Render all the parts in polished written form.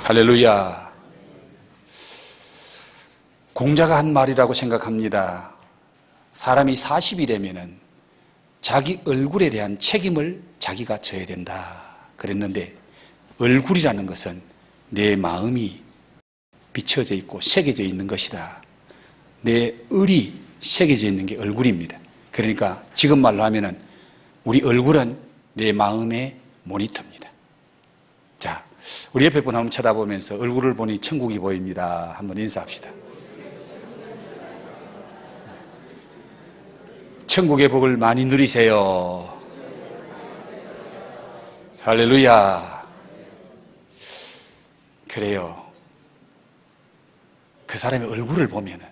할렐루야. 공자가 한 말이라고 생각합니다. 사람이 40이 되면은 자기 얼굴에 대한 책임을 자기가 져야 된다 그랬는데, 얼굴이라는 것은 내 마음이 비춰져 있고 새겨져 있는 것이다. 내 을이 새겨져 있는 게 얼굴입니다. 그러니까 지금 말로 하면은 우리 얼굴은 내 마음의 모니터입니다. 자, 우리 옆에 분 한번 쳐다보면서 얼굴을 보니 천국이 보입니다. 한번 인사합시다. 천국의 복을 많이 누리세요. 할렐루야. 그래요. 그 사람의 얼굴을 보면은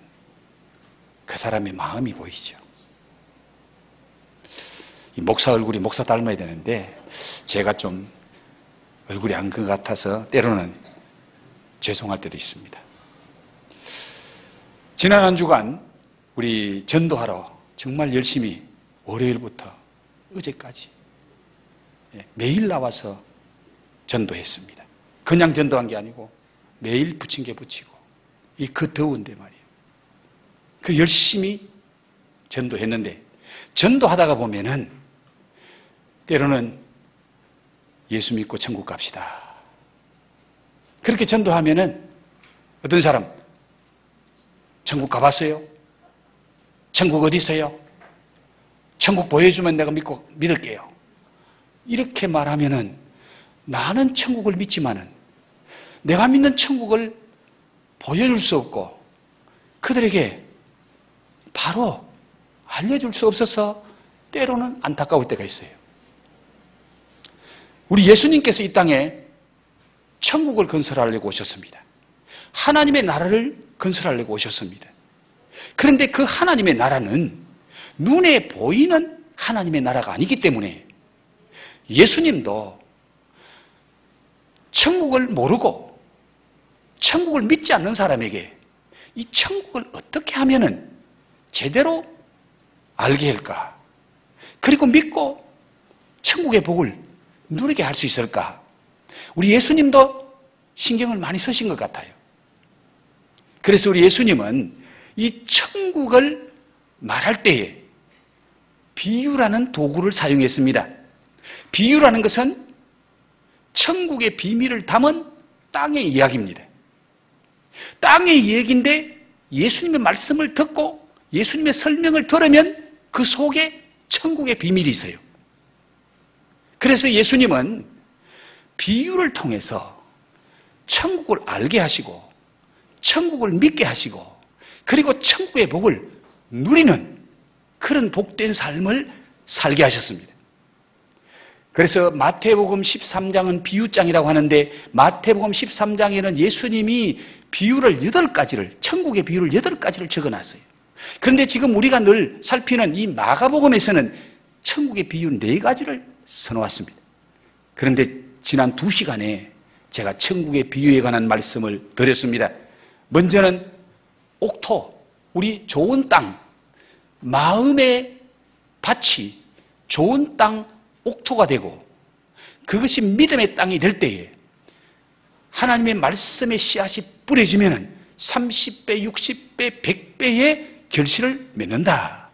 그 사람의 마음이 보이죠. 이 목사 얼굴이 목사 닮아야 되는데 제가 좀 얼굴이 안 큰 것 같아서 때로는 죄송할 때도 있습니다. 지난 한 주간 우리 전도하러 정말 열심히 월요일부터 어제까지 매일 나와서 전도했습니다. 그냥 전도한 게 아니고 매일 부친 게 부치고 그 더운데 말이에요. 그 열심히 전도했는데, 전도하다가 보면은 때로는 예수 믿고 천국 갑시다. 그렇게 전도하면은 어떤 사람 천국 가봤어요? 천국 어디 있어요? 천국 보여주면 내가 믿을게요. 이렇게 말하면은 나는 천국을 믿지만은 내가 믿는 천국을 보여줄 수 없고 그들에게 바로 알려줄 수 없어서 때로는 안타까울 때가 있어요. 우리 예수님께서 이 땅에 천국을 건설하려고 오셨습니다. 하나님의 나라를 건설하려고 오셨습니다. 그런데 그 하나님의 나라는 눈에 보이는 하나님의 나라가 아니기 때문에 예수님도 천국을 모르고 천국을 믿지 않는 사람에게 이 천국을 어떻게 하면은 제대로 알게 할까? 그리고 믿고 천국의 복을 누리게 할 수 있을까? 우리 예수님도 신경을 많이 쓰신 것 같아요. 그래서 우리 예수님은 이 천국을 말할 때에 비유라는 도구를 사용했습니다. 비유라는 것은 천국의 비밀을 담은 땅의 이야기입니다. 땅의 이야기인데 예수님의 말씀을 듣고 예수님의 설명을 들으면 그 속에 천국의 비밀이 있어요. 그래서 예수님은 비유를 통해서 천국을 알게 하시고 천국을 믿게 하시고 그리고 천국의 복을 누리는 그런 복된 삶을 살게 하셨습니다. 그래서 마태복음 13장은 비유장이라고 하는데 마태복음 13장에는 예수님이 비유를 8가지를, 천국의 비유를 8가지를 적어놨어요. 그런데 지금 우리가 늘 살피는 이 마가복음에서는 천국의 비유 4가지를 써놓았습니다. 그런데 지난 2시간에 제가 천국의 비유에 관한 말씀을 드렸습니다. 먼저는 옥토, 우리 좋은 땅, 마음의 밭이 좋은 땅 옥토가 되고 그것이 믿음의 땅이 될 때에 하나님의 말씀의 씨앗이 뿌려지면 30배, 60배, 100배의 결실을 맺는다.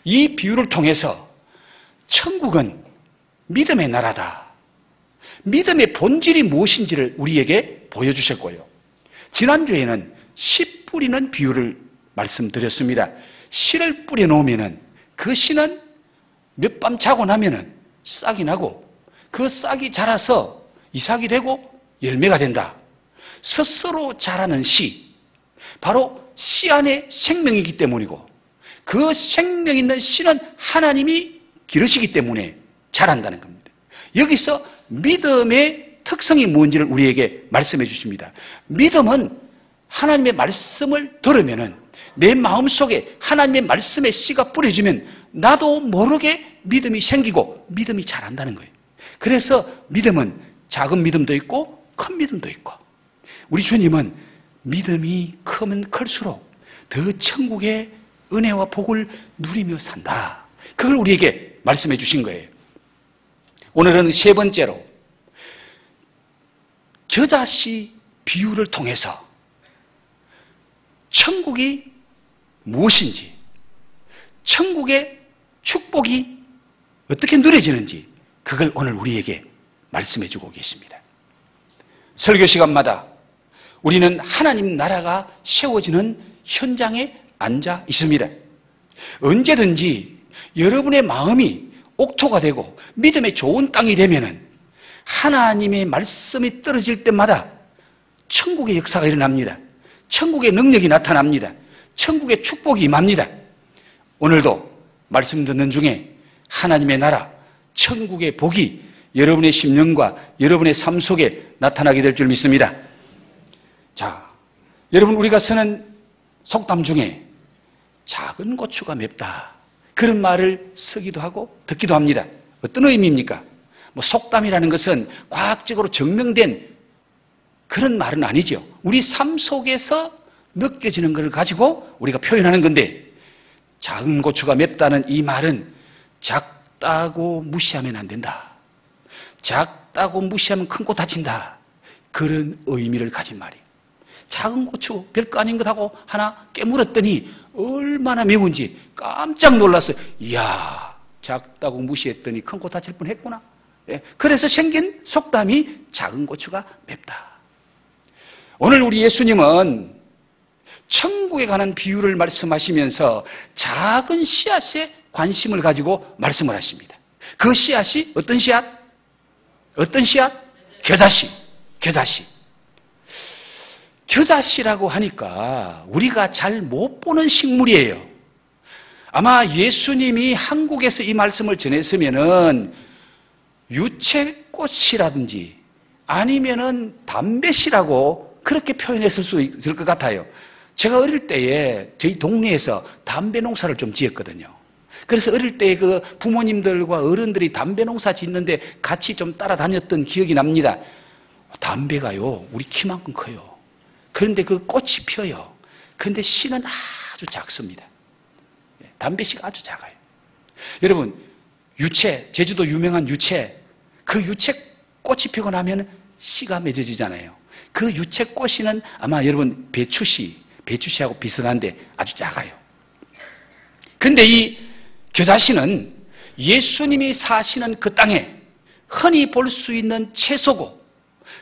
이 비유를 통해서 천국은 믿음의 나라다. 믿음의 본질이 무엇인지를 우리에게 보여주셨고요. 지난주에는 씨 뿌리는 비유를 말씀드렸습니다. 씨를 뿌려놓으면 그 씨는 몇 밤 자고 나면 싹이 나고 그 싹이 자라서 이삭이 되고 열매가 된다. 스스로 자라는 씨, 바로 씨 안에 생명이기 때문이고 그 생명 있는 씨는 하나님이 기르시기 때문에 자란다는 겁니다. 여기서 믿음의 특성이 뭔지를 우리에게 말씀해 주십니다. 믿음은 하나님의 말씀을 들으면은 내 마음속에 하나님의 말씀의 씨가 뿌려지면 나도 모르게 믿음이 생기고 믿음이 자란다는 거예요. 그래서 믿음은 작은 믿음도 있고 큰 믿음도 있고 우리 주님은 믿음이 크면 클수록 더 천국의 은혜와 복을 누리며 산다. 그걸 우리에게 말씀해 주신 거예요. 오늘은 세 번째로 겨자씨 비유를 통해서 천국이 무엇인지, 천국의 축복이 어떻게 누려지는지 그걸 오늘 우리에게 말씀해 주고 계십니다. 설교 시간마다 우리는 하나님 나라가 세워지는 현장에 앉아 있습니다. 언제든지 여러분의 마음이 옥토가 되고 믿음의 좋은 땅이 되면은 하나님의 말씀이 떨어질 때마다 천국의 역사가 일어납니다. 천국의 능력이 나타납니다. 천국의 축복이 임합니다. 오늘도 말씀 듣는 중에 하나님의 나라, 천국의 복이 여러분의 심령과 여러분의 삶 속에 나타나게 될 줄 믿습니다. 자, 여러분, 우리가 쓰는 속담 중에 작은 고추가 맵다, 그런 말을 쓰기도 하고 듣기도 합니다. 어떤 의미입니까? 속담이라는 것은 과학적으로 증명된 그런 말은 아니죠. 우리 삶 속에서 느껴지는 것을 가지고 우리가 표현하는 건데, 작은 고추가 맵다는 이 말은 작다고 무시하면 안 된다, 작다고 무시하면 큰 코 다친다, 그런 의미를 가진 말이에요. 작은 고추 별거 아닌 것하고 하나 깨물었더니 얼마나 매운지 깜짝 놀랐어요. 이야, 작다고 무시했더니 큰 코 다칠 뻔했구나. 그래서 생긴 속담이 작은 고추가 맵다. 오늘 우리 예수님은 천국에 관한 비유를 말씀하시면서 작은 씨앗에 관심을 가지고 말씀을 하십니다. 그 씨앗이 어떤 씨앗? 어떤 씨앗? 겨자씨. 겨자씨. 겨자씨라고 하니까 우리가 잘 못 보는 식물이에요. 아마 예수님이 한국에서 이 말씀을 전했으면은 유채꽃이라든지 아니면은 담배씨라고 그렇게 표현했을 수 있을 것 같아요. 제가 어릴 때에 저희 동네에서 담배 농사를 좀 지었거든요. 그래서 어릴 때 그 부모님들과 어른들이 담배 농사 짓는데 같이 좀 따라다녔던 기억이 납니다. 담배가요, 우리 키만큼 커요. 그런데 그 꽃이 펴요. 그런데 씨는 아주 작습니다. 담배씨가 아주 작아요. 여러분, 유채, 제주도 유명한 유채, 그 유채 꽃이 피고 나면 씨가 맺어지잖아요. 그 유채 꽃씨는 아마 여러분 배추씨하고 비슷한데 아주 작아요. 그런데 이 겨자씨는 예수님이 사시는 그 땅에 흔히 볼 수 있는 채소고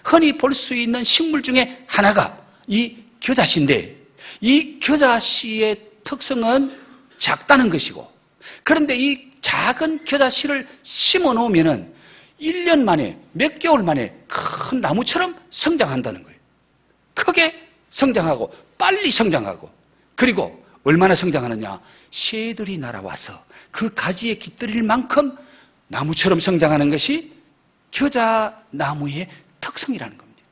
흔히 볼 수 있는 식물 중에 하나가 이 겨자씨인데, 이 겨자씨의 특성은 작다는 것이고, 그런데 이 작은 겨자씨를 심어 놓으면은 1년 만에, 몇 개월 만에 큰 나무처럼 성장한다는 거예요. 크게 성장하고 빨리 성장하고, 그리고 얼마나 성장하느냐, 새들이 날아와서 그 가지에 깃들일 만큼 나무처럼 성장하는 것이 겨자나무의 특성이라는 겁니다.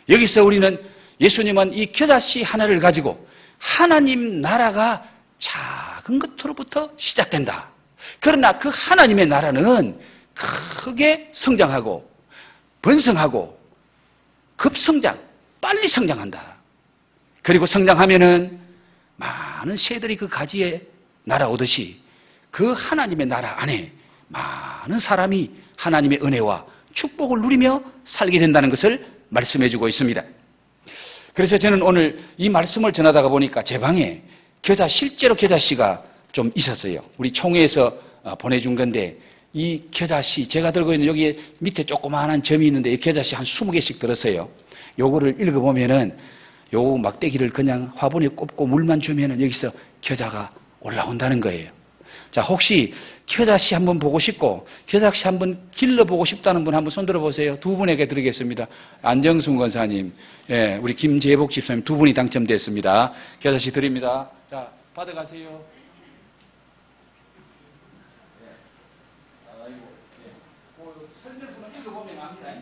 여기서 우리는, 예수님은 이 겨자씨 하나를 가지고 하나님 나라가 작은 것으로부터 시작된다. 그러나 그 하나님의 나라는 크게 성장하고 번성하고 급성장, 빨리 성장한다. 그리고 성장하면은 많은 새들이 그 가지에 날아오듯이 그 하나님의 나라 안에 많은 사람이 하나님의 은혜와 축복을 누리며 살게 된다는 것을 말씀해 주고 있습니다. 그래서 저는 오늘 이 말씀을 전하다가 보니까 제 방에 실제로 겨자씨가 좀 있었어요. 우리 총회에서 보내준 건데, 이 겨자씨, 제가 들고 있는 여기 밑에 조그마한 점이 있는데 이 겨자씨 한 20개씩 들었어요. 요거를 읽어보면은 요 막대기를 그냥 화분에 꼽고 물만 주면은 여기서 겨자가 올라온다는 거예요. 자, 혹시 겨자씨 한번 보고 싶고 겨자씨 한번 길러보고 싶다는 분 한번 손 들어보세요. 두 분에게 드리겠습니다. 안정순 권사님, 예, 우리 김재복 집사님 두 분이 당첨됐습니다. 겨자씨 드립니다. 자, 받아가세요. 설명서만 읽어보면 압니다.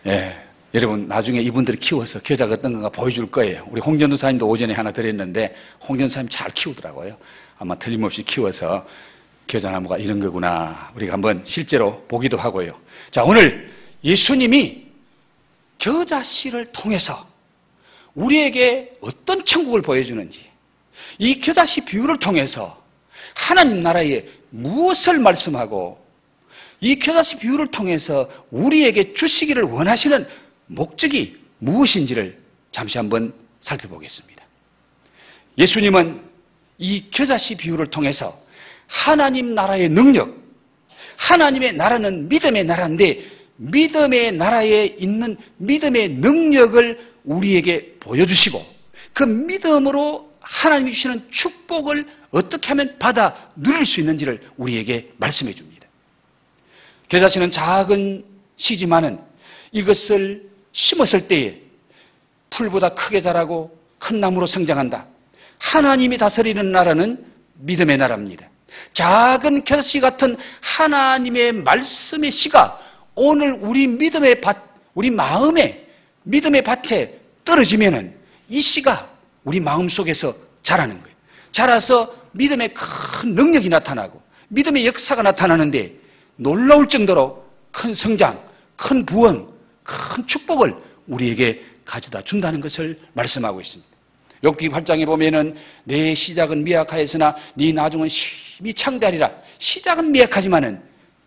예. 여러분, 나중에 이분들이 키워서 겨자가 어떤 건가 보여줄 거예요. 우리 홍전도사님도 오전에 하나 드렸는데 홍전도사님 잘 키우더라고요. 아마 틀림없이 키워서 겨자나무가 이런 거구나, 우리가 한번 실제로 보기도 하고요. 자, 오늘 예수님이 겨자씨를 통해서 우리에게 어떤 천국을 보여주는지, 이 겨자씨 비유를 통해서 하나님 나라에 무엇을 말씀하고 이 겨자씨 비유를 통해서 우리에게 주시기를 원하시는 목적이 무엇인지를 잠시 한번 살펴보겠습니다. 예수님은 이 겨자씨 비유를 통해서 하나님 나라의 능력, 하나님의 나라는 믿음의 나라인데 믿음의 나라에 있는 믿음의 능력을 우리에게 보여주시고 그 믿음으로 하나님이 주시는 축복을 어떻게 하면 받아 누릴 수 있는지를 우리에게 말씀해 줍니다. 겨자씨는 작은 씨지만은 이것을 심었을 때에 풀보다 크게 자라고 큰 나무로 성장한다. 하나님이 다스리는 나라는 믿음의 나라입니다. 작은 겨자씨 같은 하나님의 말씀의 씨가 오늘 우리 믿음의 밭, 우리 마음의 믿음의 밭에 떨어지면은 이 씨가 우리 마음 속에서 자라는 거예요. 자라서 믿음의 큰 능력이 나타나고 믿음의 역사가 나타나는데 놀라울 정도로 큰 성장, 큰 부흥, 큰 축복을 우리에게 가져다 준다는 것을 말씀하고 있습니다. 욥기 8장에 보면은 내 시작은 미약하였으나 네 나중은 심히 창대하리라. 시작은 미약하지만은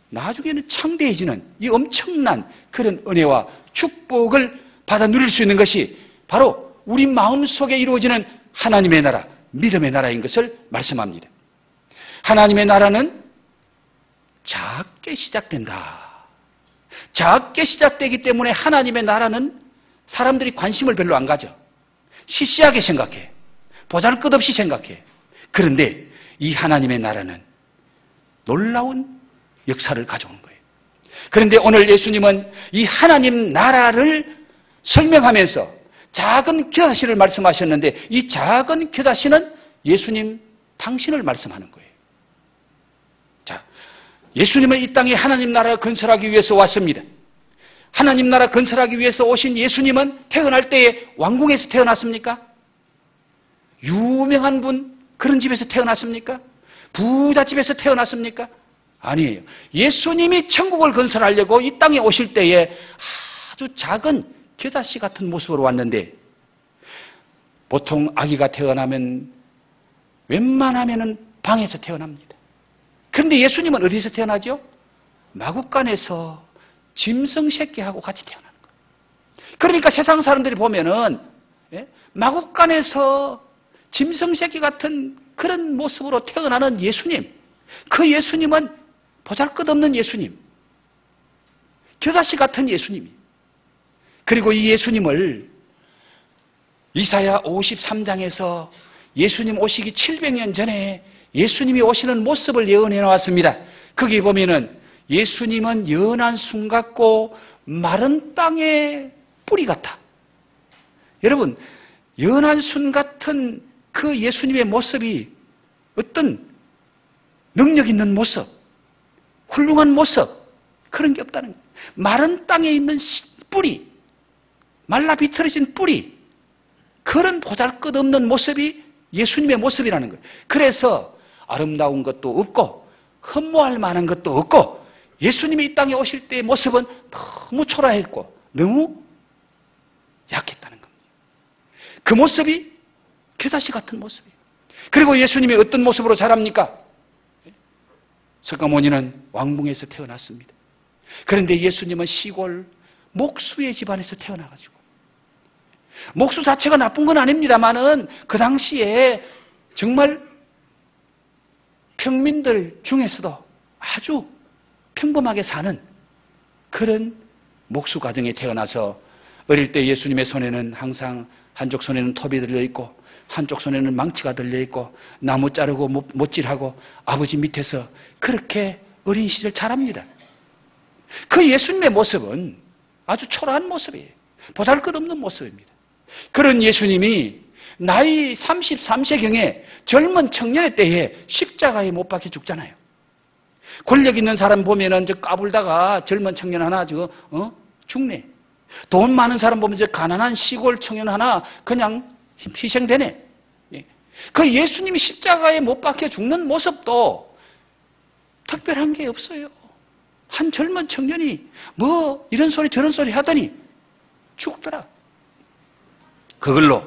나중에는 창대해지는 이 엄청난 그런 은혜와 축복을 받아 누릴 수 있는 것이 바로 우리 마음속에 이루어지는 하나님의 나라, 믿음의 나라인 것을 말씀합니다. 하나님의 나라는 작게 시작된다. 작게 시작되기 때문에 하나님의 나라는 사람들이 관심을 별로 안 가져. 시시하게 생각해. 보잘것없이 생각해. 그런데 이 하나님의 나라는 놀라운 역사를 가져온 거예요. 그런데 오늘 예수님은 이 하나님 나라를 설명하면서 작은 겨자씨를 말씀하셨는데 이 작은 겨자씨는 예수님 당신을 말씀하는 거예요. 자, 예수님은 이 땅에 하나님 나라를 건설하기 위해서 왔습니다. 하나님 나라 건설하기 위해서 오신 예수님은 태어날 때에 왕궁에서 태어났습니까? 유명한 분 그런 집에서 태어났습니까? 부잣집에서 태어났습니까? 아니에요. 예수님이 천국을 건설하려고 이 땅에 오실 때에 아주 작은 겨자씨 같은 모습으로 왔는데 보통 아기가 태어나면 웬만하면 방에서 태어납니다. 그런데 예수님은 어디서 태어나죠? 마구간에서 짐승 새끼하고 같이 태어나는 거예요. 그러니까 세상 사람들이 보면은 마구간에서 짐승 새끼 같은 그런 모습으로 태어나는 예수님, 그 예수님은 보잘것없는 예수님, 겨자씨 같은 예수님이. 그리고 이 예수님을 이사야 53장에서 예수님 오시기 700년 전에 예수님이 오시는 모습을 예언해 놓았습니다. 거기 보면은 예수님은 연한 순 같고 마른 땅의 뿌리 같아. 여러분, 연한 순 같은 그 예수님의 모습이 어떤 능력 있는 모습, 훌륭한 모습, 그런 게 없다는 거예요. 마른 땅에 있는 뿌리, 말라 비틀어진 뿌리, 그런 보잘것없는 모습이 예수님의 모습이라는 거예요. 그래서 아름다운 것도 없고 흠모할 만한 것도 없고 예수님이 이 땅에 오실 때의 모습은 너무 초라했고 너무 약했다는 겁니다. 그 모습이 겨자씨 같은 모습이에요. 그리고 예수님이 어떤 모습으로 자랍니까? 석가모니는 왕궁에서 태어났습니다. 그런데 예수님은 시골 목수의 집안에서 태어나가지고, 목수 자체가 나쁜 건 아닙니다만은 그 당시에 정말 평민들 중에서도 아주 평범하게 사는 그런 목수 가정에 태어나서 어릴 때 예수님의 손에는 항상 한쪽 손에는 톱이 들려있고 한쪽 손에는 망치가 들려있고 나무 자르고 못질하고 아버지 밑에서 그렇게 어린 시절 자랍니다. 그 예수님의 모습은 아주 초라한 모습이에요. 보잘것없는 모습입니다. 그런 예수님이 나이 33세경에 젊은 청년의 때에 십자가에 못 박혀 죽잖아요. 권력 있는 사람 보면은 저 까불다가 젊은 청년 하나 죽네. 돈 많은 사람 보면 저 가난한 시골 청년 하나 그냥 희생되네. 그 예수님이 십자가에 못 박혀 죽는 모습도 특별한 게 없어요. 한 젊은 청년이 뭐 이런 소리 저런 소리 하더니 죽더라. 그걸로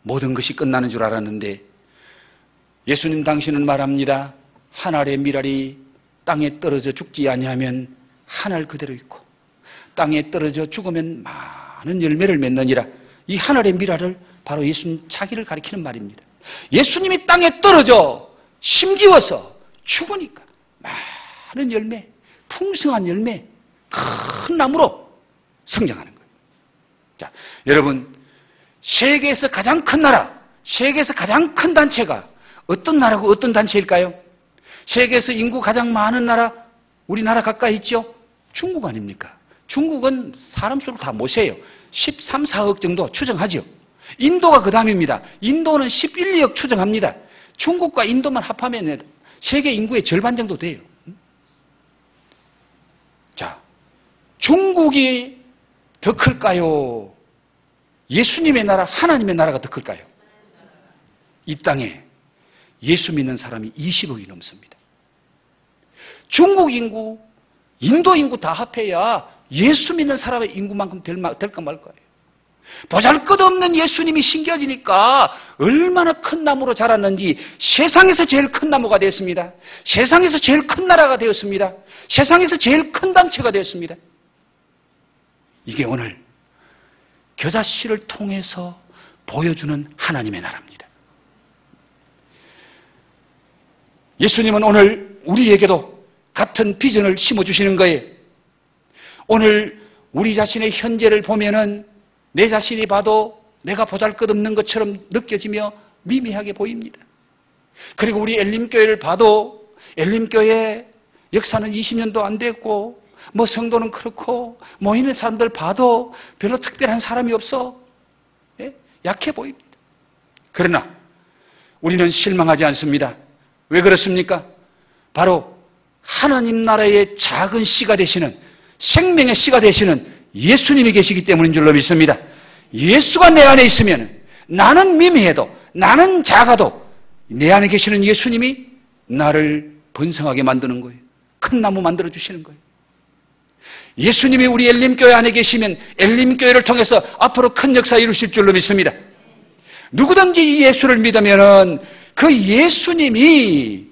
모든 것이 끝나는 줄 알았는데 예수님 당신은 말합니다. 한 알의 밀알이 땅에 떨어져 죽지 아니하면 하늘 그대로 있고 땅에 떨어져 죽으면 많은 열매를 맺느니라. 이 하늘의 미라를 바로 예수님 자기를 가리키는 말입니다. 예수님이 땅에 떨어져 심기워서 죽으니까 많은 열매, 풍성한 열매, 큰 나무로 성장하는 거예요. 자, 여러분, 세계에서 가장 큰 나라, 세계에서 가장 큰 단체가 어떤 나라고 어떤 단체일까요? 세계에서 인구 가장 많은 나라, 우리나라 가까이 있죠? 중국 아닙니까? 중국은 사람 수를 다 못 세요. 13, 14억 정도 추정하죠. 인도가 그 다음입니다. 인도는 11, 2억 추정합니다. 중국과 인도만 합하면 세계 인구의 절반 정도 돼요. 자, 중국이 더 클까요? 예수님의 나라, 하나님의 나라가 더 클까요? 이 땅에 예수 믿는 사람이 20억이 넘습니다. 중국 인구, 인도 인구 다 합해야 예수 믿는 사람의 인구만큼 될까 말 거예요. 보잘것없는 예수님이 심겨지니까 얼마나 큰 나무로 자랐는지 세상에서 제일 큰 나무가 되었습니다. 세상에서 제일 큰 나라가 되었습니다. 세상에서 제일 큰 단체가 되었습니다. 이게 오늘 겨자씨를 통해서 보여주는 하나님의 나라입니다. 예수님은 오늘 우리에게도 같은 비전을 심어주시는 거예요. 오늘 우리 자신의 현재를 보면은 내 자신이 봐도 내가 보잘것없는 것처럼 느껴지며 미미하게 보입니다. 그리고 우리 엘림교회를 봐도 엘림교회 역사는 20년도 안 됐고 뭐 성도는 그렇고 모이는 사람들 봐도 별로 특별한 사람이 없어. 예? 약해 보입니다. 그러나 우리는 실망하지 않습니다. 왜 그렇습니까? 바로 하나님 나라의 작은 씨가 되시는, 생명의 씨가 되시는 예수님이 계시기 때문인 줄로 믿습니다. 예수가 내 안에 있으면 나는 미미해도, 나는 작아도 내 안에 계시는 예수님이 나를 번성하게 만드는 거예요. 큰 나무 만들어 주시는 거예요. 예수님이 우리 엘림교회 안에 계시면 엘림교회를 통해서 앞으로 큰 역사 이루실 줄로 믿습니다. 누구든지 이 예수를 믿으면 그 예수님이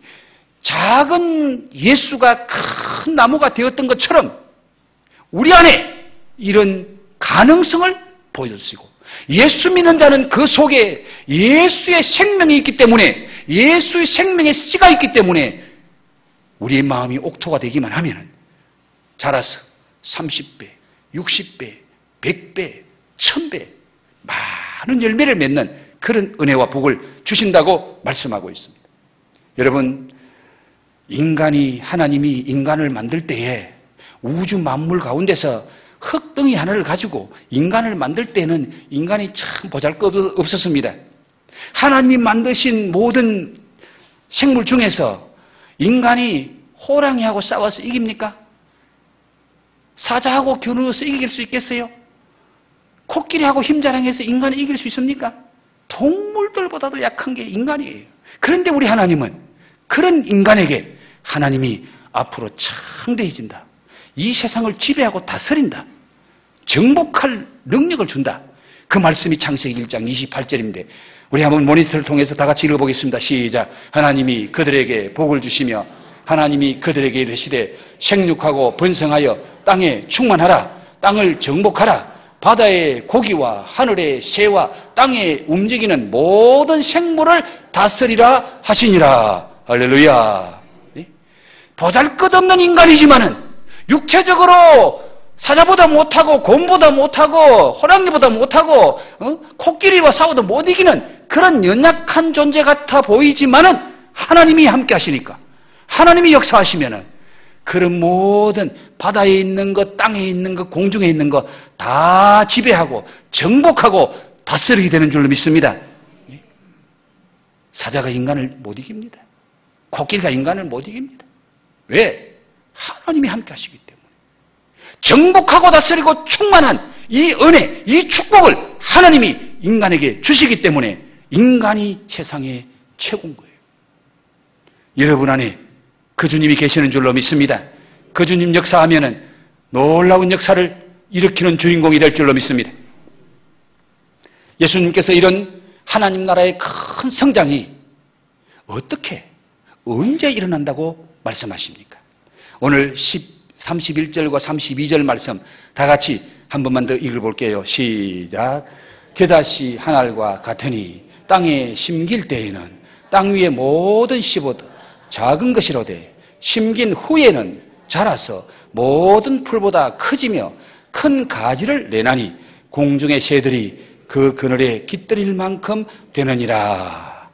작은 예수가 큰 나무가 되었던 것처럼 우리 안에 이런 가능성을 보여주시고, 예수 믿는 자는 그 속에 예수의 생명이 있기 때문에, 예수의 생명의 씨가 있기 때문에 우리의 마음이 옥토가 되기만 하면 자라서 30배, 60배, 100배, 1000배 많은 열매를 맺는 그런 은혜와 복을 주신다고 말씀하고 있습니다. 여러분, 인간이, 하나님이 인간을 만들 때에 우주 만물 가운데서 흙덩이 하나를 가지고 인간을 만들 때는 인간이 참 보잘것없었습니다. 하나님이 만드신 모든 생물 중에서 인간이 호랑이하고 싸워서 이깁니까? 사자하고 겨누어서 이길 수 있겠어요? 코끼리하고 힘자랑해서 인간을 이길 수 있습니까? 동물들보다도 약한 게 인간이에요. 그런데 우리 하나님은 그런 인간에게 하나님이 앞으로 창대해진다, 이 세상을 지배하고 다스린다, 정복할 능력을 준다. 그 말씀이 창세기 1장 28절인데 우리 한번 모니터를 통해서 다 같이 읽어보겠습니다. 시작. 하나님이 그들에게 복을 주시며 하나님이 그들에게 이르시되 생육하고 번성하여 땅에 충만하라. 땅을 정복하라. 바다의 고기와 하늘의 새와 땅에 움직이는 모든 생물을 다스리라 하시니라. 할렐루야. 보잘것없는 인간이지만은 육체적으로 사자보다 못하고 곰보다 못하고 호랑이보다 못하고 코끼리와 싸워도 못 이기는 그런 연약한 존재 같아 보이지만은 하나님이 함께 하시니까, 하나님이 역사하시면은 그런 모든 바다에 있는 것, 땅에 있는 것, 공중에 있는 것 다 지배하고 정복하고 다스리게 되는 줄로 믿습니다. 사자가 인간을 못 이깁니다. 코끼리가 인간을 못 이깁니다. 왜? 하나님이 함께 하시기 때문에. 정복하고 다스리고 충만한 이 은혜, 이 축복을 하나님이 인간에게 주시기 때문에 인간이 세상의 최고인 거예요. 여러분 안에 그 주님이 계시는 줄로 믿습니다. 그 주님 역사하면은 놀라운 역사를 일으키는 주인공이 될 줄로 믿습니다. 예수님께서 이런 하나님 나라의 큰 성장이 어떻게, 언제 일어난다고 말씀하십니까? 오늘 31절과 32절 말씀 다 같이 한 번만 더 읽어볼게요. 시작. 겨자씨 한 알과 같으니 땅에 심길 때에는 땅 위의 모든 씨보다 작은 것이로되 심긴 후에는 자라서 모든 풀보다 커지며 큰 가지를 내나니 공중의 새들이 그 그늘에 깃들일 만큼 되느니라.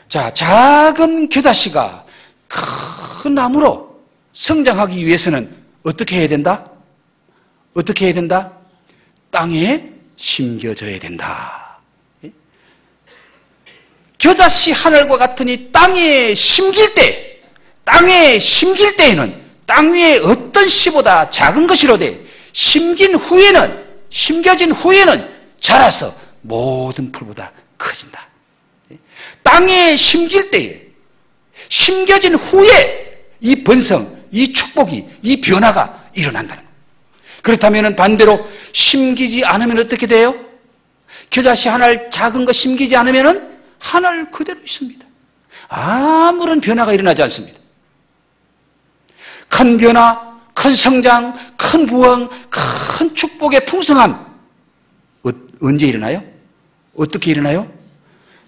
자, 작은 겨자씨가 큰 나무로 성장하기 위해서는 어떻게 해야 된다? 어떻게 해야 된다? 땅에 심겨져야 된다. 겨자씨 하늘과 같으니 땅에 심길 때에는 땅 위에 어떤 씨보다 작은 것이로되 심겨진 후에는 자라서 모든 풀보다 커진다. 땅에 심길 때에, 심겨진 후에 이 번성, 이 축복이, 이 변화가 일어난다는 거예요. 그렇다면 반대로 심기지 않으면 어떻게 돼요? 겨자씨 하나 작은 거 심기지 않으면 하늘 그대로 있습니다. 아무런 변화가 일어나지 않습니다. 큰 변화, 큰 성장, 큰 부흥, 큰 축복의 풍성함 언제 일어나요? 어떻게 일어나요?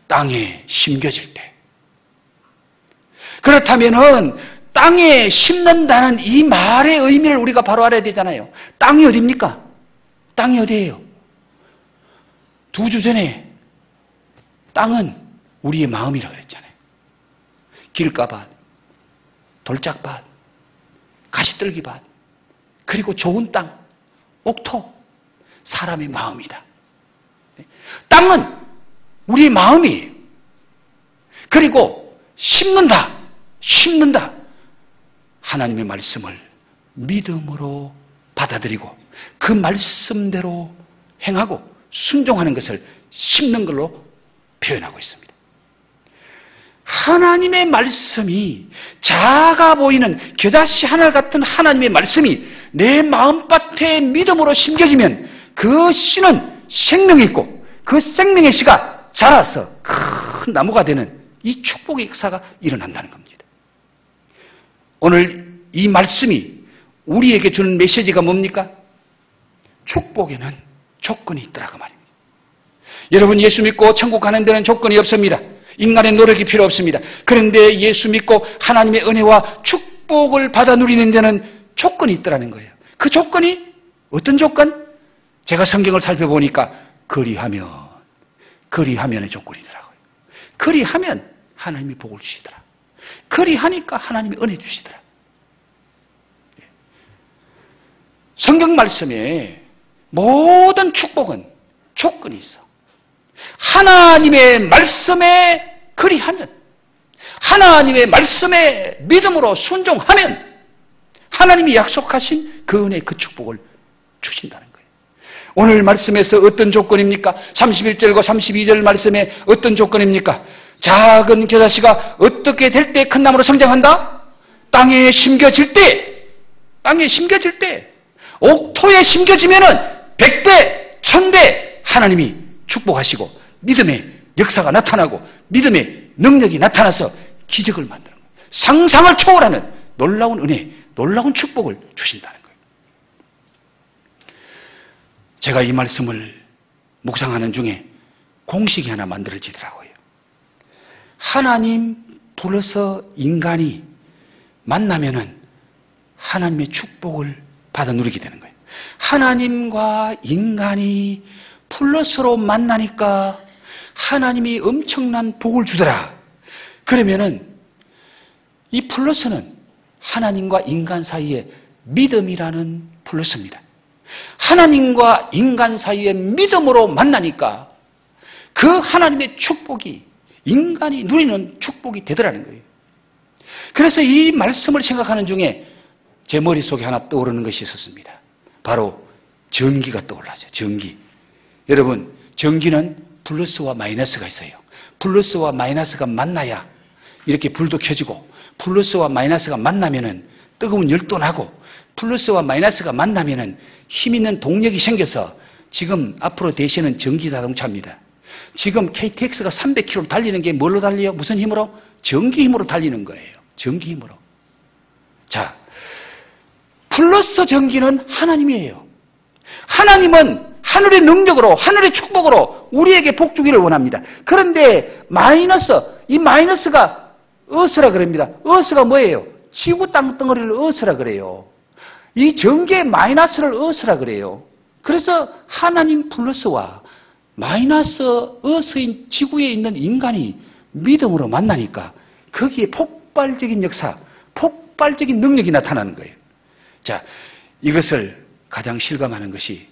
땅에 심겨질 때. 그렇다면은 땅에 심는다는 이 말의 의미를 우리가 바로 알아야 되잖아요. 땅이 어디입니까? 땅이 어디예요? 2주 전에 땅은 우리의 마음이라고 그랬잖아요. 길가밭, 돌짝밭, 가시떨기밭, 그리고 좋은 땅, 옥토, 사람의 마음이다. 땅은 우리의 마음이에요. 그리고 심는다. 하나님의 말씀을 믿음으로 받아들이고 그 말씀대로 행하고 순종하는 것을 심는 걸로 표현하고 있습니다. 하나님의 말씀이 작아 보이는 겨자씨 하나 같은 하나님의 말씀이 내 마음밭에 믿음으로 심겨지면 그 씨는 생명이 있고 그 생명의 씨가 자라서 큰 나무가 되는 이 축복의 역사가 일어난다는 겁니다. 오늘 이 말씀이 우리에게 주는 메시지가 뭡니까? 축복에는 조건이 있더라고 말입니다. 여러분, 예수 믿고 천국 가는 데는 조건이 없습니다. 인간의 노력이 필요 없습니다. 그런데 예수 믿고 하나님의 은혜와 축복을 받아 누리는 데는 조건이 있더라는 거예요. 그 조건이 어떤 조건? 제가 성경을 살펴보니까 그리하면의 조건이더라고요. 그리하면 하나님이 복을 주시더라. 그리하니까 하나님이 은혜 주시더라. 성경 말씀에 모든 축복은 조건이 있어. 하나님의 말씀에 그리하면, 하나님의 말씀에 믿음으로 순종하면 하나님이 약속하신 그 은혜, 그 축복을 주신다는 거예요. 오늘 말씀에서 어떤 조건입니까? 31절과 32절 말씀에 어떤 조건입니까? 작은 겨자씨가 어떻게 될 때 큰 나무로 성장한다? 땅에 심겨질 때, 옥토에 심겨지면은 100배, 1000배 하나님이 축복하시고 믿음의 역사가 나타나고 믿음의 능력이 나타나서 기적을 만드는 거예요. 상상을 초월하는 놀라운 은혜, 놀라운 축복을 주신다는 거예요. 제가 이 말씀을 묵상하는 중에 공식이 하나 만들어지더라고요. 하나님 플러스 인간이 만나면은 하나님의 축복을 받아 누리게 되는 거예요. 하나님과 인간이 플러스로 만나니까 하나님이 엄청난 복을 주더라. 그러면은 이 플러스는 하나님과 인간 사이의 믿음이라는 플러스입니다. 하나님과 인간 사이의 믿음으로 만나니까 그 하나님의 축복이 인간이 누리는 축복이 되더라는 거예요. 그래서 이 말씀을 생각하는 중에 제 머릿속에 하나 떠오르는 것이 있었습니다. 바로 전기가 떠올라죠. 전기. 여러분, 전기는 플러스와 마이너스가 있어요. 플러스와 마이너스가 만나야 이렇게 불도 켜지고, 플러스와 마이너스가 만나면은 뜨거운 열도 나고, 플러스와 마이너스가 만나면은 힘 있는 동력이 생겨서 지금 앞으로 대세는 전기 자동차입니다. 지금 KTX가 300km 달리는 게 뭘로 달려요? 무슨 힘으로? 전기 힘으로 달리는 거예요. 전기 힘으로. 자, 플러스 전기는 하나님이에요. 하나님은 하늘의 능력으로, 하늘의 축복으로 우리에게 복 주기를 원합니다. 그런데 이 마이너스가 어스라 그럽니다. 어스가 뭐예요? 지구 땅덩어리를 어스라 그래요. 이 전기의 마이너스를 어스라 그래요. 그래서 하나님 플러스와 마이너스 어스인 지구에 있는 인간이 믿음으로 만나니까 거기에 폭발적인 역사, 폭발적인 능력이 나타나는 거예요. 자, 이것을 가장 실감하는 것이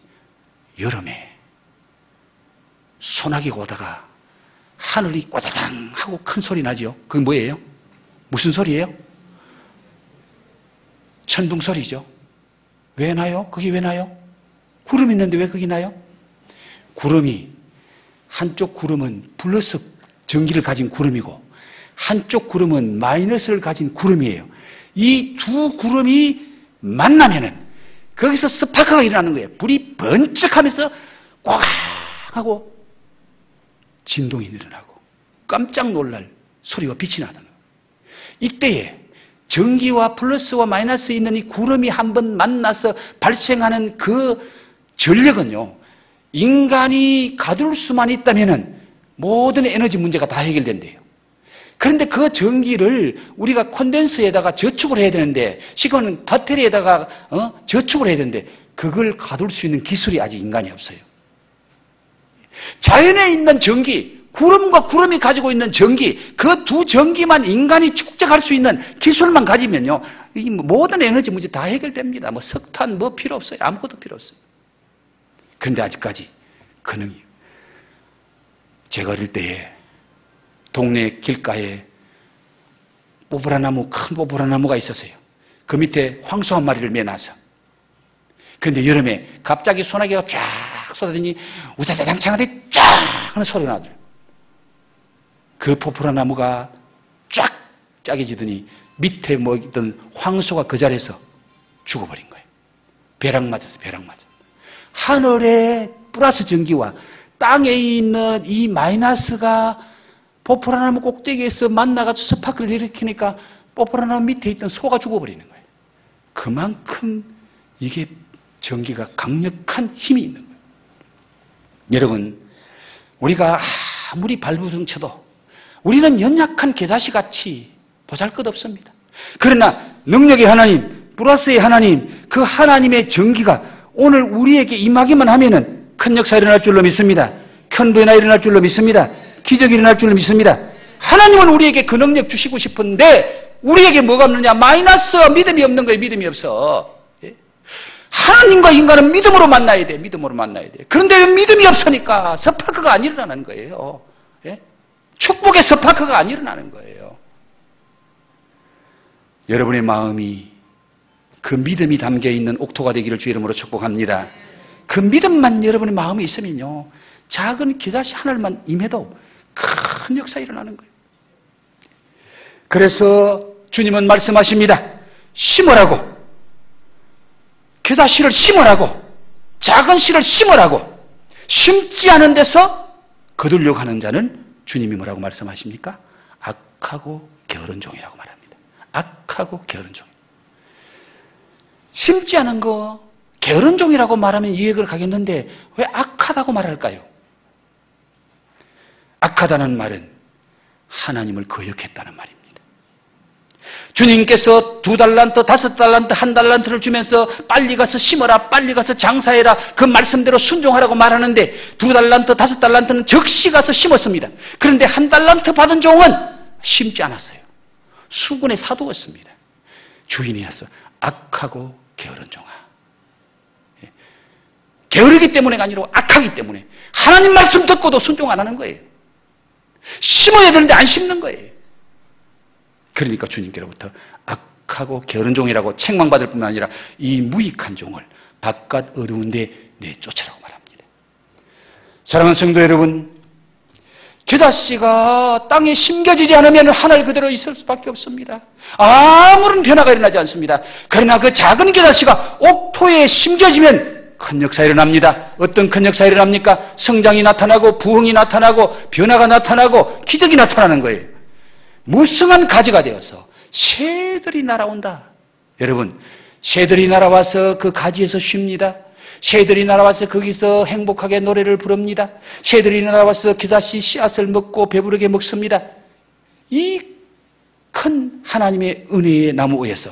여름에 소나기가 오다가 하늘이 꼬다당 하고 큰 소리 나죠. 그게 뭐예요? 무슨 소리예요? 천둥 소리죠. 왜 나요? 그게 왜 나요? 구름이 있는데 왜 그게 나요? 구름이, 한쪽 구름은 플러스 전기를 가진 구름이고 한쪽 구름은 마이너스를 가진 구름이에요. 이 두 구름이 만나면은 거기서 스파크가 일어나는 거예요. 불이 번쩍하면서 꽉 하고 진동이 일어나고 깜짝 놀랄 소리와 빛이 나더라고요. 이때에 전기와 플러스와 마이너스에 있는 이 구름이 한번 만나서 발생하는 그 전력은요, 인간이 가둘 수만 있다면은 모든 에너지 문제가 다 해결된대요. 그런데 그 전기를 우리가 콘덴서에다가 저축을 해야 되는데, 지금은 배터리에다가 저축을 해야 되는데, 그걸 가둘 수 있는 기술이 아직 인간이 없어요. 자연에 있는 전기, 구름과 구름이 가지고 있는 전기, 그 두 전기만 인간이 축적할 수 있는 기술만 가지면요, 이 모든 에너지 문제 다 해결됩니다. 뭐 석탄 뭐 필요 없어요. 아무것도 필요 없어요. 그런데 아직까지 그능이. 제가 어릴 때에 동네 길가에 뽀뽀라나무, 큰 뽀뽀라나무가 있었어요. 그 밑에 황소 한 마리를 매놔서. 그런데 여름에 갑자기 소나기가 쫙 쏟아지니 우자자장창한테 쫙 하는 소리가 나더라고요. 그 뽀뽀라나무가 쫙 짜게지더니 밑에 뭐 있던 황소가 그 자리에서 죽어버린 거예요. 벼락 맞아서, 벼락 맞아. 하늘의 플러스 전기와 땅에 있는 이 마이너스가 뽀뽀라나무 꼭대기에서 만나가지고 스파크를 일으키니까 뽀뽀라나무 밑에 있던 소가 죽어버리는 거예요. 그만큼 이게 전기가 강력한 힘이 있는 거예요. 여러분, 우리가 아무리 발부둥쳐도 우리는 연약한 겨자씨같이 보잘것없습니다. 그러나 능력의 하나님, 플러스의 하나님, 그 하나님의 전기가 오늘 우리에게 임하기만 하면은 큰 역사 일어날 줄로 믿습니다. 큰 변화 일어날 줄로 믿습니다. 기적이 일어날 줄로 믿습니다. 하나님은 우리에게 그 능력 주시고 싶은데 우리에게 뭐가 없느냐? 마이너스, 믿음이 없는 거예요. 믿음이 없어. 하나님과 인간은 믿음으로 만나야 돼. 믿음으로 만나야 돼. 그런데 믿음이 없으니까 스파크가 안 일어나는 거예요. 축복의 스파크가 안 일어나는 거예요. 여러분의 마음이 그 믿음이 담겨있는 옥토가 되기를 주 이름으로 축복합니다. 그 믿음만 여러분의 마음에 있으면요, 작은 겨자씨 하나만 임해도 큰 역사 일어나는 거예요. 그래서 주님은 말씀하십니다. 심으라고. 겨자씨를 심으라고. 작은 씨를 심으라고. 심지 않은 데서 거두려고 하는 자는 주님이 뭐라고 말씀하십니까? 악하고 게으른 종이라고 말합니다. 악하고 게으른 종. 심지 않은 거 게으른 종이라고 말하면 이해가 가겠는데 왜 악하다고 말할까요? 악하다는 말은 하나님을 거역했다는 말입니다. 주님께서 2달란트, 5달란트, 1달란트를 주면서 빨리 가서 심어라, 빨리 가서 장사해라, 그 말씀대로 순종하라고 말하는데 2달란트, 5달란트는 즉시 가서 심었습니다. 그런데 1달란트 받은 종은 심지 않았어요. 수군에 사두었습니다. 주인이 와서 악하고 게으른 종아. 게으르기 때문에가 아니라 악하기 때문에 하나님 말씀 듣고도 순종 안 하는 거예요. 심어야 되는데 안 심는 거예요. 그러니까 주님께로부터 악하고 게으른 종이라고 책망받을 뿐만 아니라 이 무익한 종을 바깥 어두운 데 내쫓으라고 말합니다. 사랑하는 성도 여러분, 겨자씨가 땅에 심겨지지 않으면 하늘 그대로 있을 수밖에 없습니다. 아무런 변화가 일어나지 않습니다. 그러나 그 작은 겨자씨가 옥토에 심겨지면 큰 역사 일어납니다. 어떤 큰 역사 일어납니까? 성장이 나타나고 부흥이 나타나고 변화가 나타나고 기적이 나타나는 거예요. 무성한 가지가 되어서 새들이 날아온다. 여러분, 새들이 날아와서 그 가지에서 쉽니다. 새들이 날아와서 거기서 행복하게 노래를 부릅니다. 새들이 날아와서 겨자씨 씨앗을 먹고 배부르게 먹습니다. 이 큰 하나님의 은혜의 나무 위에서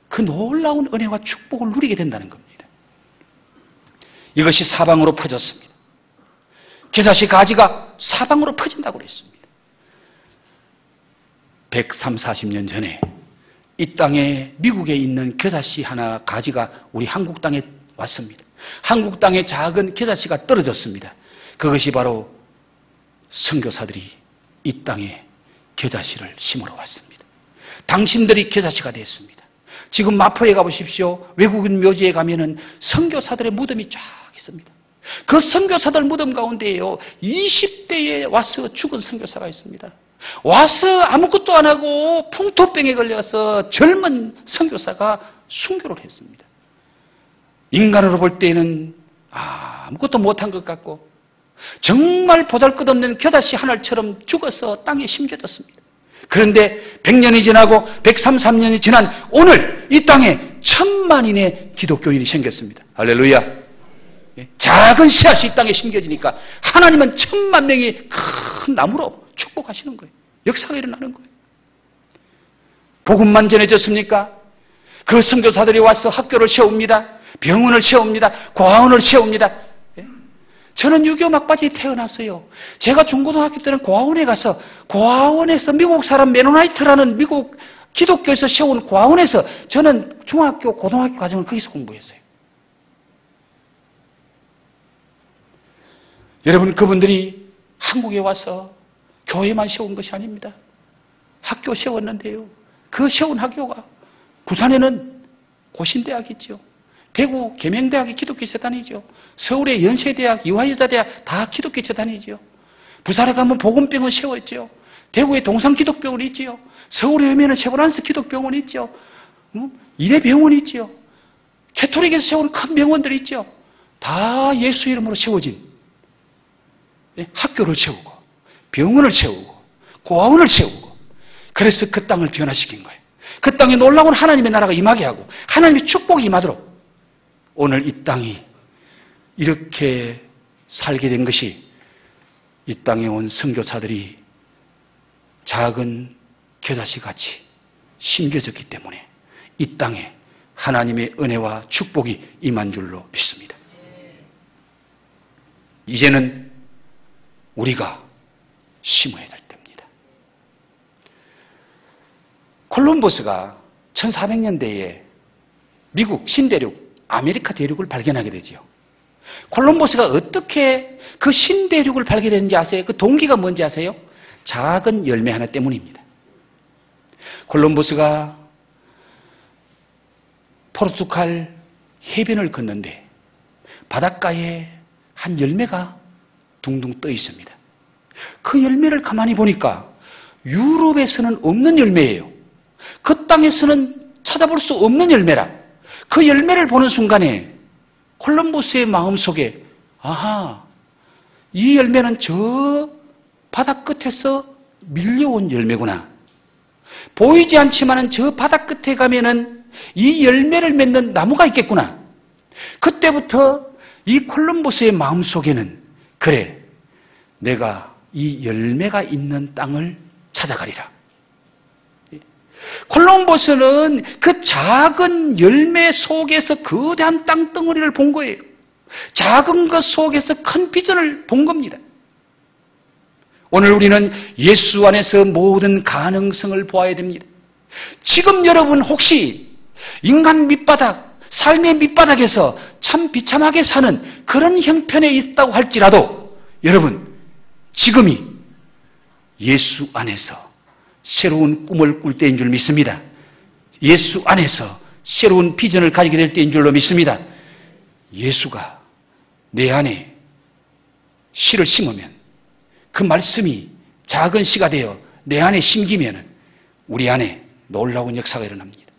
그 놀라운 은혜와 축복을 누리게 된다는 겁니다. 이것이 사방으로 퍼졌습니다. 겨자씨 가지가 사방으로 퍼진다고 그랬습니다. 130~140년 전에 이 땅에 미국에 있는 겨자씨 하나 가지가 우리 한국 땅에 왔습니다. 한국 땅에 작은 겨자씨가 떨어졌습니다. 그것이 바로 선교사들이 이 땅에 겨자씨를 심으러 왔습니다. 당신들이 겨자씨가 됐습니다. 지금 마포에 가보십시오. 외국인 묘지에 가면은 선교사들의 무덤이 쫙 있습니다. 그 선교사들 무덤 가운데에요, 20대에 와서 죽은 선교사가 있습니다. 와서 아무것도 안 하고 풍토병에 걸려서 젊은 선교사가 순교를 했습니다. 인간으로 볼 때는 아무것도 못한 것 같고 정말 보잘것없는 겨자씨 하늘처럼 죽어서 땅에 심겨졌습니다. 그런데 100년이 지나고 133년이 지난 오늘 이 땅에 1000만인의 기독교인이 생겼습니다. 할렐루야. 작은 씨앗이 이 땅에 심겨지니까 하나님은 1000만 명이 큰 나무로 축복하시는 거예요. 역사가 일어나는 거예요. 복음만 전해졌습니까? 그 선교사들이 와서 학교를 세웁니다. 병원을 세웁니다. 고아원을 세웁니다. 저는 유교 막바지에 태어났어요. 제가 중고등학교 때는 고아원에 가서 고아원에서 미국 사람 메노나이트라는 미국 기독교에서 세운 고아원에서 저는 중학교, 고등학교 과정을 거기서 공부했어요. 여러분, 그분들이 한국에 와서 교회만 세운 것이 아닙니다. 학교 세웠는데요, 그 세운 학교가 부산에는 고신대학이 있죠. 대구 계명대학이 기독교 재단이죠. 서울의 연세대학, 이화여자대학 다 기독교 재단이죠. 부산에 가면 복음병원 세웠죠. 대구에 동산기독병원이 있죠. 서울에 오면 쉐브란스 기독병원이 있죠. 이래병원이 있죠. 캐토릭에서 세운 큰 병원들이 있죠. 다 예수 이름으로 세워진 학교를 세우고 병원을 세우고 고아원을 세우고, 그래서 그 땅을 변화시킨 거예요. 그 땅에 놀라운 하나님의 나라가 임하게 하고 하나님의 축복이 임하도록 오늘 이 땅이 이렇게 살게 된 것이 이 땅에 온 선교사들이 작은 겨자씨 같이 심겨졌기 때문에 이 땅에 하나님의 은혜와 축복이 임한 줄로 믿습니다. 이제는 우리가 심어야 될 때입니다. 콜럼버스가 1400년대에 미국 신대륙 아메리카 대륙을 발견하게 되죠. 콜럼버스가 어떻게 그 신대륙을 발견했는지 아세요? 그 동기가 뭔지 아세요? 작은 열매 하나 때문입니다. 콜럼버스가 포르투갈 해변을 걷는데 바닷가에 한 열매가 둥둥 떠 있습니다. 그 열매를 가만히 보니까 유럽에서는 없는 열매예요. 그 땅에서는 찾아볼 수 없는 열매라. 그 열매를 보는 순간에 콜럼버스의 마음속에 이 열매는 저 바다 끝에서 밀려온 열매구나. 보이지 않지만은 저 바다 끝에 가면은 이 열매를 맺는 나무가 있겠구나. 그때부터 이 콜럼버스의 마음속에는 그래, 내가 이 열매가 있는 땅을 찾아가리라. 콜럼버스는 그 작은 열매 속에서 거대한 땅덩어리를 본 거예요. 작은 것 속에서 큰 비전을 본 겁니다. 오늘 우리는 예수 안에서 모든 가능성을 보아야 됩니다. 지금 여러분 혹시 인간 밑바닥, 삶의 밑바닥에서 참 비참하게 사는 그런 형편에 있다고 할지라도 여러분, 지금이 예수 안에서 새로운 꿈을 꿀 때인 줄 믿습니다. 예수 안에서 새로운 비전을 가지게 될 때인 줄로 믿습니다. 예수가 내 안에 씨를 심으면 그 말씀이 작은 씨가 되어 내 안에 심기면 우리 안에 놀라운 역사가 일어납니다.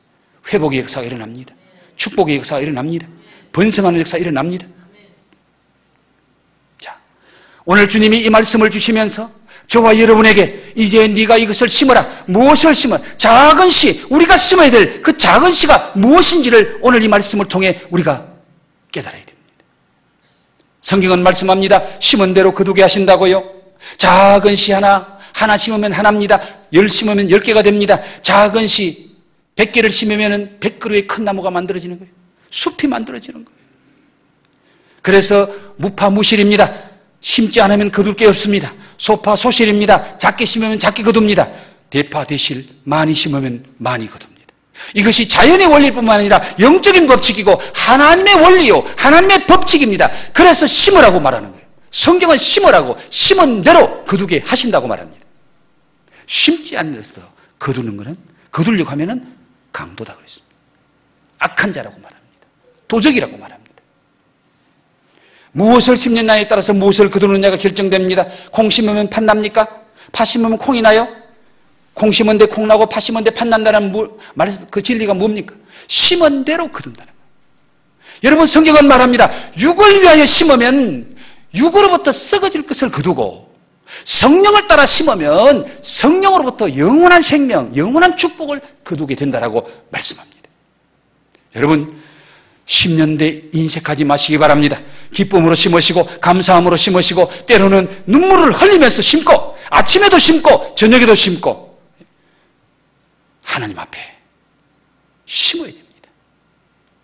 회복의 역사가 일어납니다. 축복의 역사가 일어납니다. 번성하는 역사가 일어납니다. 자, 오늘 주님이 이 말씀을 주시면서 저와 여러분에게 이제 네가 이것을 심어라. 무엇을 심어? 작은 씨, 우리가 심어야 될 그 작은 씨가 무엇인지를 오늘 이 말씀을 통해 우리가 깨달아야 됩니다. 성경은 말씀합니다. 심은 대로 거두게 하신다고요. 작은 씨 하나 심으면 하나입니다. 10 심으면 10개가 됩니다. 작은 씨 100개를 심으면 100그루의 큰 나무가 만들어지는 거예요. 숲이 만들어지는 거예요. 그래서 무파무실입니다. 심지 않으면 거둘 게 없습니다. 소파소실입니다. 작게 심으면 작게 거둡니다. 대파대실, 많이 심으면 많이 거둡니다. 이것이 자연의 원리뿐만 아니라 영적인 법칙이고 하나님의 원리요, 하나님의 법칙입니다. 그래서 심으라고 말하는 거예요. 성경은 심으라고, 심은 대로 거두게 하신다고 말합니다. 심지 않으면서 거두는 것은, 거두려고 하면은 강도다 그랬습니다. 악한 자라고 말합니다. 도적이라고 말합니다. 무엇을 심느냐에 따라서 무엇을 거두느냐가 결정됩니다. 콩 심으면 팥 납니까? 팥 심으면 콩이 나요? 콩 심은 데 콩 나고 팥 심은 데 팥 난다는 말에서 그 진리가 뭡니까? 심은 대로 거둔다는 거예요. 여러분, 성경은 말합니다. 육을 위하여 심으면 육으로부터 썩어질 것을 거두고 성령을 따라 심으면 성령으로부터 영원한 생명, 영원한 축복을 거두게 된다라고 말씀합니다. 여러분, 10년대 인색하지 마시기 바랍니다. 기쁨으로 심으시고 감사함으로 심으시고 때로는 눈물을 흘리면서 심고 아침에도 심고 저녁에도 심고 하나님 앞에 심어야 됩니다.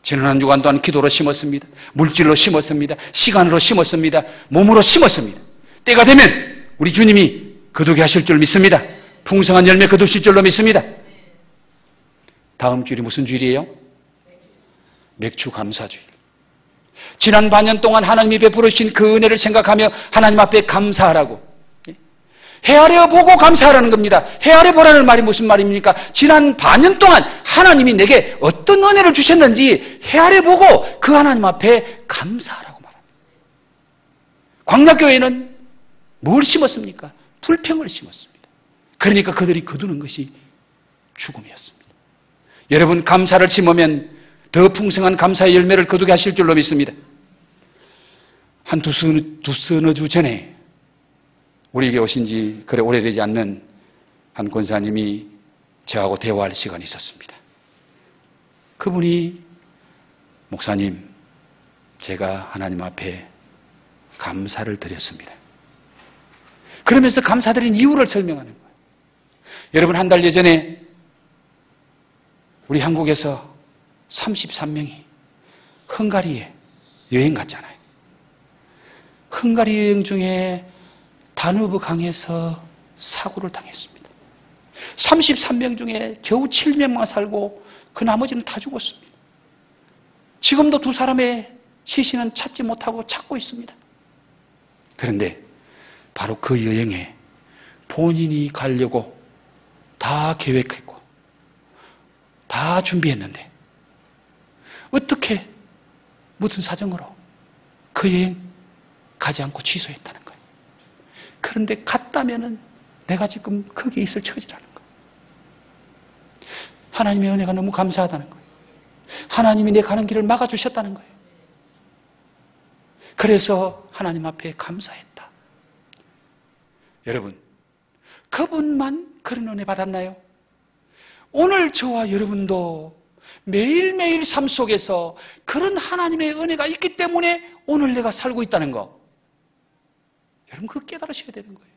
지난 한 주간 동안 기도로 심었습니다. 물질로 심었습니다. 시간으로 심었습니다. 몸으로 심었습니다. 때가 되면 우리 주님이 거두게 하실 줄 믿습니다. 풍성한 열매 거두실 줄로 믿습니다. 다음 주일이 무슨 주일이에요? 맥주 감사주일. 지난 반년 동안 하나님이 베풀어 주신 그 은혜를 생각하며 하나님 앞에 감사하라고. 헤아려 보고 감사하라는 겁니다. 헤아려 보라는 말이 무슨 말입니까? 지난 반년 동안 하나님이 내게 어떤 은혜를 주셨는지 헤아려 보고 그 하나님 앞에 감사하라고 말합니다. 광야교회는 뭘 심었습니까? 불평을 심었습니다. 그러니까 그들이 거두는 것이 죽음이었습니다. 여러분, 감사를 심으면 더 풍성한 감사의 열매를 거두게 하실 줄로 믿습니다. 한 두서너 주 전에 우리에게 오신 지 그래 오래되지 않는 한 권사님이 저하고 대화할 시간이 있었습니다. 그분이 목사님, 제가 하나님 앞에 감사를 드렸습니다. 그러면서 감사드린 이유를 설명하는 거예요. 여러분, 한 달 예전에 우리 한국에서 33명이 헝가리에 여행 갔잖아요. 헝가리 여행 중에 다누브 강에서 사고를 당했습니다. 33명 중에 겨우 7명만 살고 그 나머지는 다 죽었습니다. 지금도 두 사람의 시신은 찾지 못하고 찾고 있습니다. 그런데 바로 그 여행에 본인이 가려고 다 계획했고 다 준비했는데 어떻게 무슨 사정으로 그 여행 가지 않고 취소했다는 거예요. 그런데 갔다면은 내가 지금 거기에 있을 처지라는 거예요. 하나님의 은혜가 너무 감사하다는 거예요. 하나님이 내 가는 길을 막아주셨다는 거예요. 그래서 하나님 앞에 감사했다. 여러분, 그분만 그런 은혜 받았나요? 오늘 저와 여러분도 매일매일 삶 속에서 그런 하나님의 은혜가 있기 때문에 오늘 내가 살고 있다는 거, 여러분 그거 깨달으셔야 되는 거예요.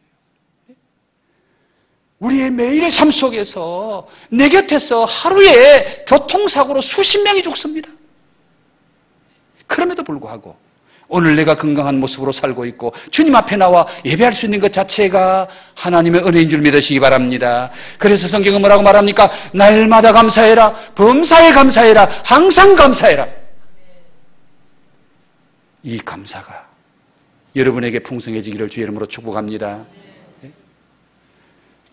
우리의 매일의 삶 속에서 내 곁에서 하루에 교통사고로 수십 명이 죽습니다. 그럼에도 불구하고 오늘 내가 건강한 모습으로 살고 있고 주님 앞에 나와 예배할 수 있는 것 자체가 하나님의 은혜인 줄 믿으시기 바랍니다. 그래서 성경은 뭐라고 말합니까? 날마다 감사해라, 범사에 감사해라, 항상 감사해라. 이 감사가 여러분에게 풍성해지기를 주의 이름으로 축복합니다.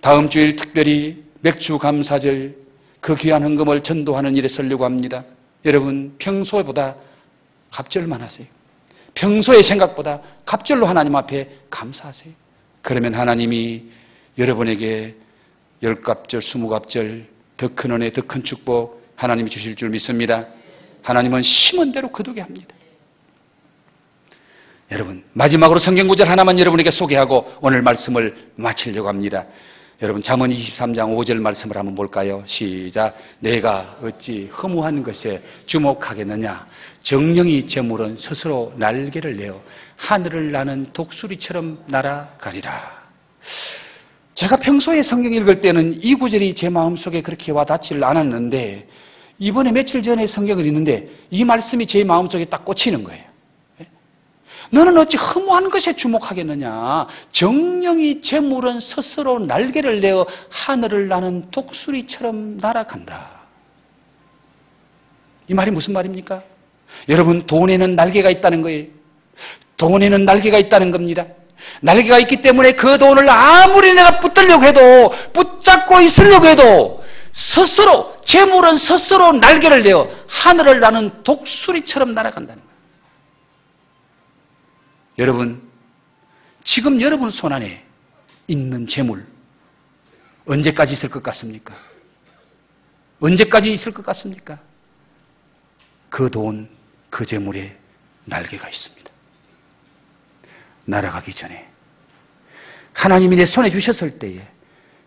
다음 주일 특별히 맥주 감사절 그 귀한 헌금을 전도하는 일에 쓰려고 합니다. 여러분, 평소보다 갑절만 하세요. 평소의 생각보다 갑절로 하나님 앞에 감사하세요. 그러면 하나님이 여러분에게 10갑절, 20갑절 더 큰 은혜, 더 큰 축복 하나님이 주실 줄 믿습니다. 하나님은 심은 대로 거두게 합니다. 여러분, 마지막으로 성경 구절 하나만 여러분에게 소개하고 오늘 말씀을 마치려고 합니다. 여러분, 잠언 23장 5절 말씀을 한번 볼까요? 시작. 내가 어찌 허무한 것에 주목하겠느냐? 정령이 재물은 스스로 날개를 내어 하늘을 나는 독수리처럼 날아가리라. 제가 평소에 성경 읽을 때는 이 구절이 제 마음속에 그렇게 와닿지를 않았는데 이번에 며칠 전에 성경을 읽는데 이 말씀이 제 마음속에 딱 꽂히는 거예요. 너는 어찌 허무한 것에 주목하겠느냐? 정령이 재물은 스스로 날개를 내어 하늘을 나는 독수리처럼 날아간다. 이 말이 무슨 말입니까? 여러분, 돈에는 날개가 있다는 거예요. 돈에는 날개가 있다는 겁니다. 날개가 있기 때문에 그 돈을 아무리 내가 붙들려고 해도, 붙잡고 있으려고 해도 스스로, 재물은 스스로 날개를 내어 하늘을 나는 독수리처럼 날아간다는 거예요. 여러분, 지금 여러분 손 안에 있는 재물 언제까지 있을 것 같습니까? 언제까지 있을 것 같습니까? 그 돈, 그 재물에 날개가 있습니다. 날아가기 전에 하나님이 내 손에 주셨을 때에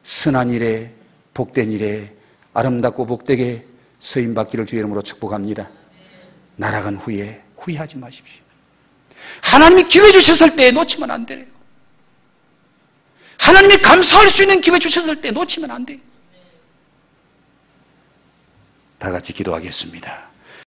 선한 일에, 복된 일에 아름답고 복되게 쓰임받기를 주의 이름으로 축복합니다. 날아간 후에 후회하지 마십시오. 하나님이 기회 주셨을 때 놓치면 안 돼요. 하나님이 감사할 수 있는 기회 주셨을 때 놓치면 안 돼요. 다 같이 기도하겠습니다.